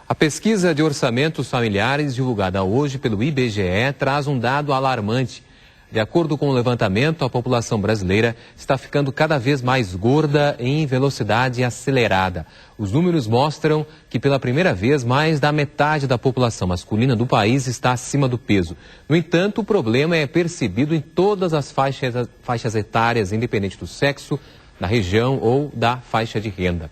A pesquisa de orçamentos familiares divulgada hoje pelo IBGE traz um dado alarmante. De acordo com o levantamento, a população brasileira está ficando cada vez mais gorda em velocidade acelerada. Os números mostram que pela primeira vez mais da metade da população masculina do país está acima do peso. No entanto, o problema é percebido em todas as faixas etárias, independente do sexo, da região ou da faixa de renda.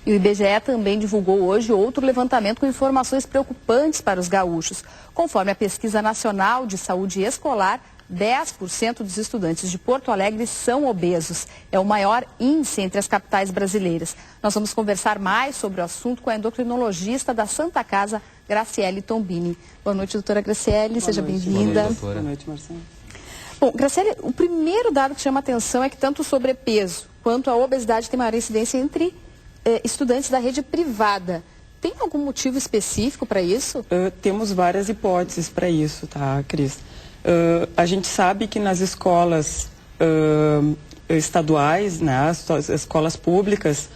E o IBGE também divulgou hoje outro levantamento com informações preocupantes para os gaúchos. Conforme a Pesquisa Nacional de Saúde Escolar, 10% dos estudantes de Porto Alegre são obesos. É o maior índice entre as capitais brasileiras. Nós vamos conversar mais sobre o assunto com a endocrinologista da Santa Casa, Graciele Tombini. Boa noite, doutora Graciele. Seja bem-vinda. Boa noite, Marcelo. Bom, Graciele, o primeiro dado que chama atenção é que tanto o sobrepeso quanto a obesidade tem maior incidência entre estudantes da rede privada. Tem algum motivo específico para isso? Temos várias hipóteses para isso, tá, Cris? A gente sabe que nas escolas estaduais, né, as escolas públicas,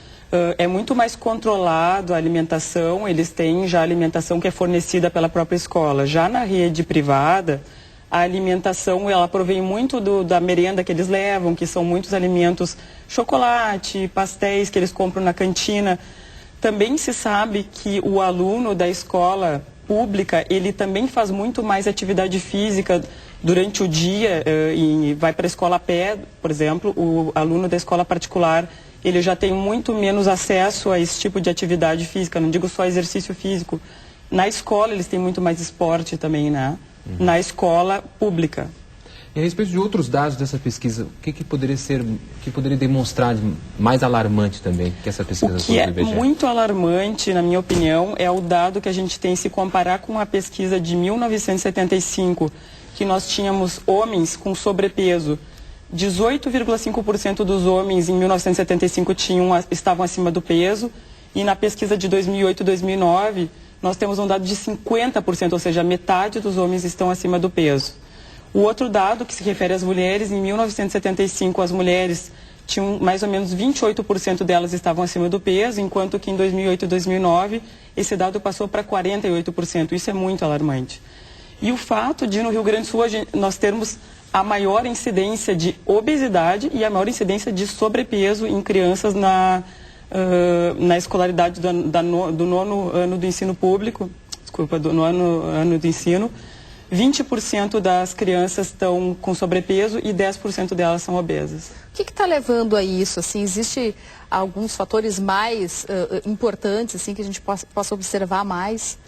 é muito mais controlado a alimentação, eles têm já a alimentação que é fornecida pela própria escola. Já na rede privada, a alimentação ela provém muito da merenda que eles levam, que são muitos alimentos, chocolate, pastéis que eles compram na cantina. Também se sabe que o aluno da escola pública, ele também faz muito mais atividade física durante o dia e vai para a escola a pé, por exemplo. O aluno da escola particular, ele já tem muito menos acesso a esse tipo de atividade física, não digo só exercício físico. Na escola eles têm muito mais esporte também, né? Na escola pública. E a respeito de outros dados dessa pesquisa, o que poderia demonstrar de mais alarmante também que essa pesquisa do IBGE? O que é muito alarmante, na minha opinião, é o dado que a gente tem se comparar com a pesquisa de 1975, que nós tínhamos homens com sobrepeso. 18,5% dos homens em 1975 estavam acima do peso, e na pesquisa de 2008 e 2009, nós temos um dado de 50%, ou seja, metade dos homens estão acima do peso. O outro dado que se refere às mulheres, em 1975 as mulheres tinham mais ou menos 28% delas estavam acima do peso, enquanto que em 2008 e 2009 esse dado passou para 48%. Isso é muito alarmante. E o fato de no Rio Grande do Sul nós termos a maior incidência de obesidade e a maior incidência de sobrepeso em crianças na escolaridade do nono ano do ensino público, do nono ano do ensino. 20% das crianças estão com sobrepeso e 10% delas são obesas. O que está levando a isso? Assim, existe alguns fatores mais importantes assim, que a gente possa observar mais?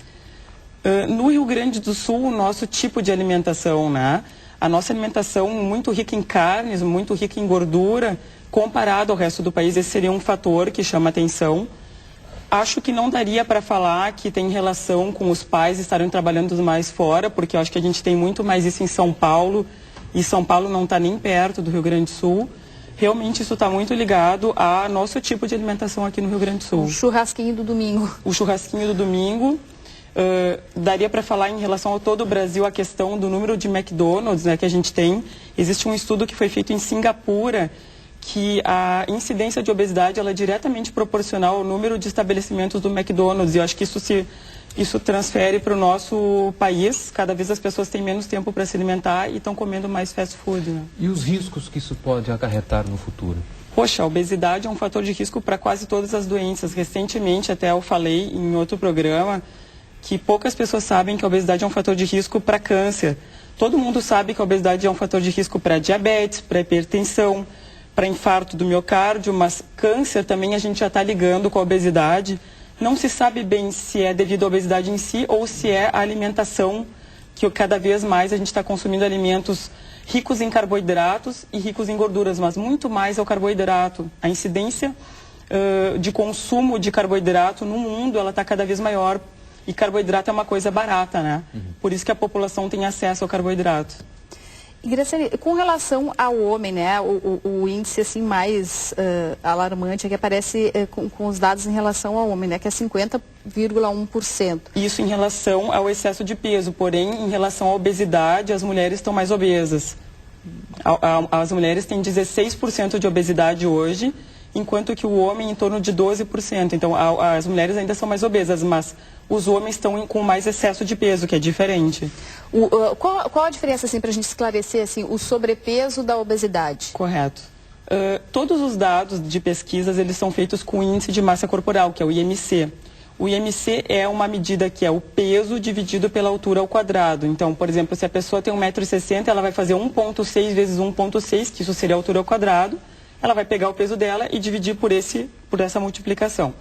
No Rio Grande do Sul, o nosso tipo de alimentação, né? A nossa alimentação muito rica em carnes, muito rica em gordura, comparado ao resto do país, esse seria um fator que chama atenção. Acho que não daria para falar que tem relação com os pais estarem trabalhando mais fora, porque eu acho que a gente tem muito mais isso em São Paulo, e São Paulo não está nem perto do Rio Grande do Sul. Realmente isso está muito ligado ao nosso tipo de alimentação aqui no Rio Grande do Sul. O churrasquinho do domingo. O churrasquinho do domingo. Daria para falar em relação a todo o Brasil a questão do número de McDonald's, né, que a gente tem. Existe um estudo que foi feito em Singapura, que a incidência de obesidade ela é diretamente proporcional ao número de estabelecimentos do McDonald's. E eu acho que isso transfere para o nosso país. Cada vez as pessoas têm menos tempo para se alimentar e estão comendo mais fast food. Né? E os riscos que isso pode acarretar no futuro? Poxa, a obesidade é um fator de risco para quase todas as doenças. Recentemente, até eu falei em outro programa que poucas pessoas sabem que a obesidade é um fator de risco para câncer. Todo mundo sabe que a obesidade é um fator de risco para diabetes, para hipertensão, para infarto do miocárdio, mas câncer também a gente já está ligando com a obesidade. Não se sabe bem se é devido à obesidade em si ou se é a alimentação, que cada vez mais a gente está consumindo alimentos ricos em carboidratos e ricos em gorduras, mas muito mais é o carboidrato. A incidência de consumo de carboidrato no mundo ela está cada vez maior, e carboidrato é uma coisa barata, né? Por isso que a população tem acesso ao carboidrato. E Graciele, com relação ao homem, né, o índice assim, mais alarmante é que aparece com os dados em relação ao homem, né, que é 50,1%. Isso em relação ao excesso de peso, porém, em relação à obesidade, as mulheres estão mais obesas. As mulheres têm 16% de obesidade hoje enquanto que o homem em torno de 12%. Então, as mulheres ainda são mais obesas, mas os homens estão com mais excesso de peso, que é diferente. Qual a diferença, assim, para a gente esclarecer, assim, o sobrepeso da obesidade? Correto. Todos os dados de pesquisas, eles são feitos com o índice de massa corporal, que é o IMC. O IMC é uma medida que é o peso dividido pela altura ao quadrado. Então, por exemplo, se a pessoa tem 1,60 m, ela vai fazer 1,6 vezes 1,6, que isso seria a altura ao quadrado. Ela vai pegar o peso dela e dividir por essa multiplicação.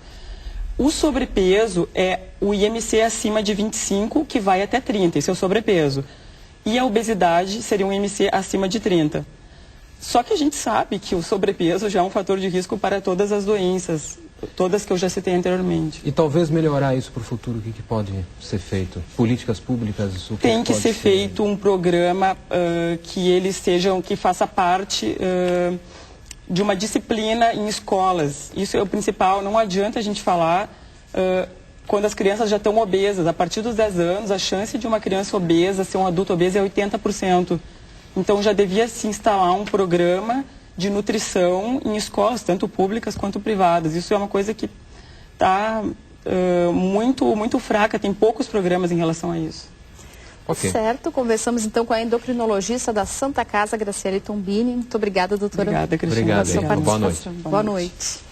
O sobrepeso é o IMC acima de 25, que vai até 30, esse é o sobrepeso. E a obesidade seria um IMC acima de 30. Só que a gente sabe que o sobrepeso já é um fator de risco para todas as doenças, todas que eu já citei anteriormente. E talvez melhorar isso para o futuro, o que pode ser feito? Políticas públicas? Tem que ser feito um programa que faça parte de uma disciplina em escolas. Isso é o principal, não adianta a gente falar quando as crianças já estão obesas. A partir dos 10 anos, a chance de uma criança obesa ser um adulto obeso é 80%. Então já devia se instalar um programa de nutrição em escolas, tanto públicas quanto privadas. Isso é uma coisa que está muito fraca, tem poucos programas em relação a isso. Okay. Certo, conversamos então com a endocrinologista da Santa Casa, Graciele Tombini. Muito obrigada, doutora. Obrigada, Cristina. Obrigado. Boa noite. Boa noite.